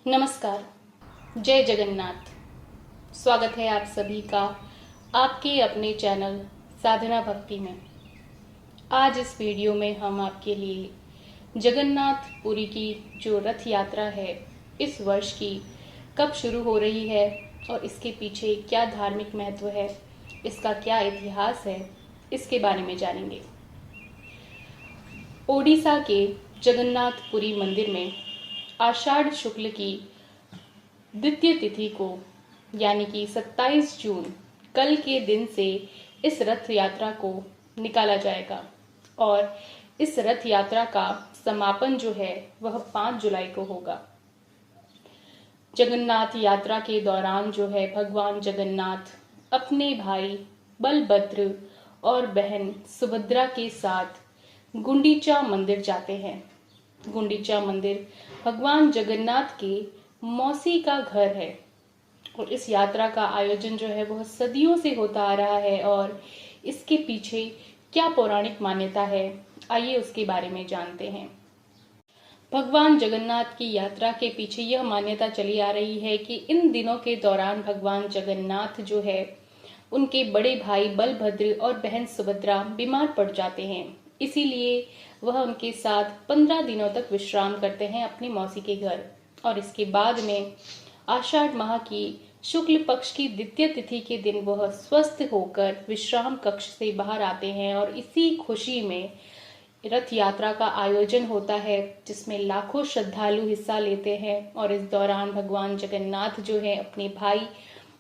नमस्कार। जय जगन्नाथ। स्वागत है आप सभी का आपके अपने चैनल साधना भक्ति में। आज इस वीडियो में हम आपके लिए जगन्नाथ पुरी की जो रथ यात्रा है इस वर्ष की कब शुरू हो रही है और इसके पीछे क्या धार्मिक महत्व है, इसका क्या इतिहास है, इसके बारे में जानेंगे। ओडिशा के जगन्नाथ पुरी मंदिर में आषाढ़ शुक्ल की द्वितीय तिथि को यानी कि 27 जून कल के दिन से इस रथ यात्रा को निकाला जाएगा और इस रथ यात्रा का समापन जो है वह 5 जुलाई को होगा। जगन्नाथ यात्रा के दौरान जो है भगवान जगन्नाथ अपने भाई बलभद्र और बहन सुभद्रा के साथ गुंडीचा मंदिर जाते हैं। गुंडीचा मंदिर भगवान जगन्नाथ के मौसी का घर है और इस यात्रा का आयोजन जो है वह सदियों से होता आ रहा है और इसके पीछे क्या पौराणिक मान्यता है, आइए उसके बारे में जानते हैं। भगवान जगन्नाथ की यात्रा के पीछे यह मान्यता चली आ रही है कि इन दिनों के दौरान भगवान जगन्नाथ जो है उनके बड़े भाई बलभद्र और बहन सुभद्रा बीमार पड़ जाते हैं, इसीलिए वह उनके साथ 15 दिनों तक विश्राम करते हैं अपनी मौसी के घर और इसके बाद में आषाढ़ माह की शुक्ल पक्ष की द्वितीय तिथि के दिन वह स्वस्थ होकर विश्राम कक्ष से बाहर आते हैं और इसी खुशी में रथ यात्रा का आयोजन होता है जिसमें लाखों श्रद्धालु हिस्सा लेते हैं और इस दौरान भगवान जगन्नाथ जो है अपने भाई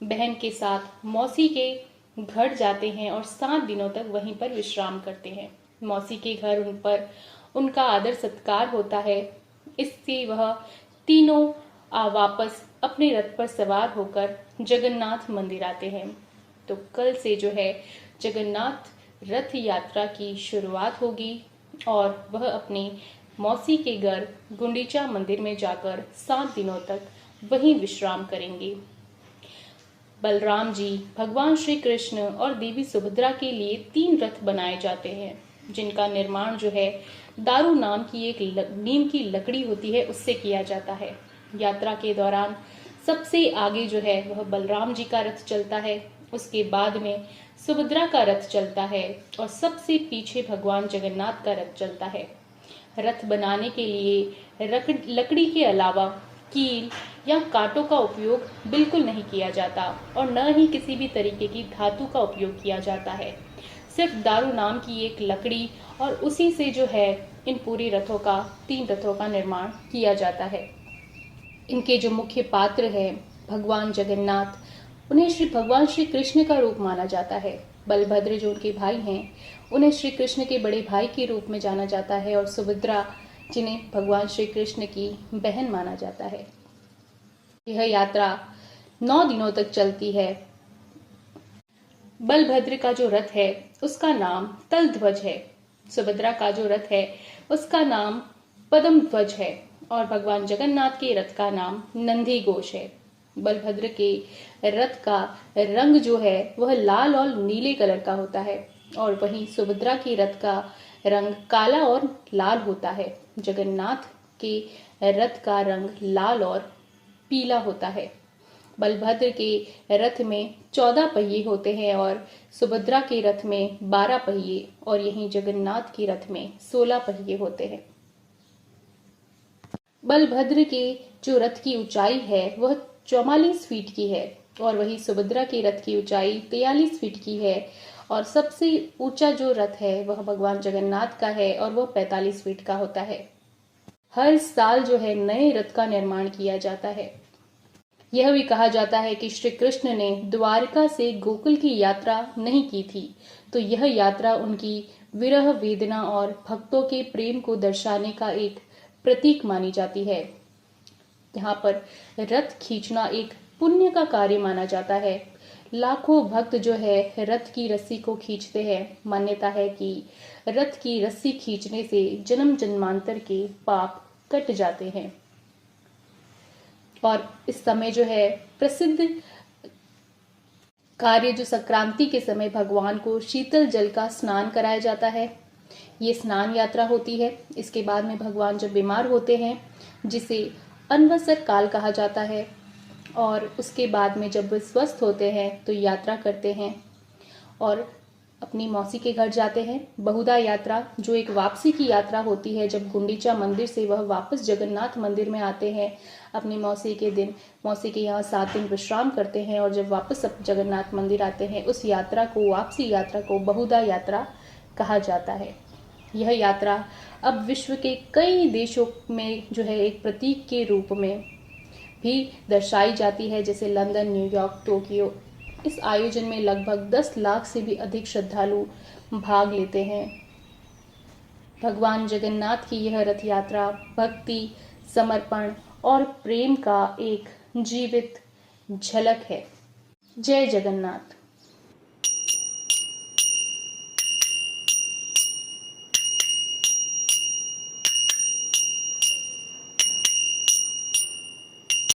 बहन के साथ मौसी के घर जाते हैं और 7 दिनों तक वहीं पर विश्राम करते हैं। मौसी के घर उन पर उनका आदर सत्कार होता है। इससे वह तीनों वापस अपने रथ पर सवार होकर जगन्नाथ मंदिर आते हैं। तो कल से जो है जगन्नाथ रथ यात्रा की शुरुआत होगी और वह अपने मौसी के घर गुंडीचा मंदिर में जाकर 7 दिनों तक वहीं विश्राम करेंगे। बलराम जी, भगवान श्री कृष्ण और देवी सुभद्रा के लिए 3 रथ बनाए जाते हैं जिनका निर्माण जो है दारू नाम की एक नीम की लकड़ी होती है उससे किया जाता है। यात्रा के दौरान सबसे आगे जो है वह बलराम जी का रथ चलता है, उसके बाद में सुभद्रा का रथ चलता है और सबसे पीछे भगवान जगन्नाथ का रथ चलता है। रथ बनाने के लिए लकड़ी के अलावा कील या कांटों का उपयोग बिल्कुल नहीं किया जाता और न ही किसी भी तरीके की धातु का उपयोग किया जाता है। सिर्फ दारू नाम की एक लकड़ी और उसी से जो है इन पूरी रथों का 3 रथों का निर्माण किया जाता है। इनके जो मुख्य पात्र है भगवान जगन्नाथ, उन्हें भगवान श्री कृष्ण का रूप माना जाता है। बलभद्र जो उनके भाई हैं उन्हें श्री कृष्ण के बड़े भाई के रूप में जाना जाता है और सुभद्रा जिन्हें भगवान श्री कृष्ण की बहन माना जाता है। यह यात्रा 9 दिनों तक चलती है। बलभद्र का जो रथ है उसका नाम तलध्वज है, सुभद्रा का जो रथ है उसका नाम पद्म ध्वज है और भगवान जगन्नाथ के रथ का नाम नंदी घोष है। बलभद्र के रथ का रंग जो है वह लाल और नीले कलर का होता है और वहीं सुभद्रा के रथ का रंग काला और लाल होता है। जगन्नाथ के रथ का रंग लाल और पीला होता है। बलभद्र के रथ में 14 पहिए होते हैं और सुभद्रा के रथ में 12 पहिए और यहीं जगन्नाथ के रथ में 16 पहिए होते हैं। बलभद्र के जो रथ की ऊंचाई है वह 44 फीट की है और वही सुभद्रा के रथ की ऊंचाई 43 फीट की है और सबसे ऊंचा जो रथ है वह भगवान जगन्नाथ का है और वह 45 फीट का होता है। हर साल जो है नए रथ का निर्माण किया जाता है। यह भी कहा जाता है कि श्री कृष्ण ने द्वारका से गोकुल की यात्रा नहीं की थी, तो यह यात्रा उनकी विरह वेदना और भक्तों के प्रेम को दर्शाने का एक प्रतीक मानी जाती है। यहाँ पर रथ खींचना एक पुण्य का कार्य माना जाता है। लाखों भक्त जो है रथ की रस्सी को खींचते हैं। मान्यता है कि रथ की रस्सी खींचने से जन्म जन्मांतर के पाप कट जाते हैं और इस समय जो है प्रसिद्ध कार्य जो संक्रांति के समय भगवान को शीतल जल का स्नान कराया जाता है। ये स्नान यात्रा होती है। इसके बाद में भगवान जब बीमार होते हैं जिसे अनवसर काल कहा जाता है। और उसके बाद में जब वे स्वस्थ होते हैं तो यात्रा करते हैं और अपनी मौसी के घर जाते हैं। बहुधा यात्रा जो एक वापसी की यात्रा होती है, जब गुंडीचा मंदिर से वह वापस जगन्नाथ मंदिर में आते हैं अपनी मौसी के यहाँ 7 दिन विश्राम करते हैं और जब वापस जगन्नाथ मंदिर आते हैं, उस यात्रा को, वापसी यात्रा को बहुधा यात्रा कहा जाता है। यह यात्रा अब विश्व के कई देशों में जो है एक प्रतीक के रूप में भी दर्शाई जाती है, जैसे लंदन, न्यूयॉर्क, टोक्यो। इस आयोजन में लगभग 10 लाख से भी अधिक श्रद्धालु भाग लेते हैं। भगवान जगन्नाथ की यह रथ यात्रा भक्ति, समर्पण और प्रेम का एक जीवित झलक है। जय जगन्नाथ।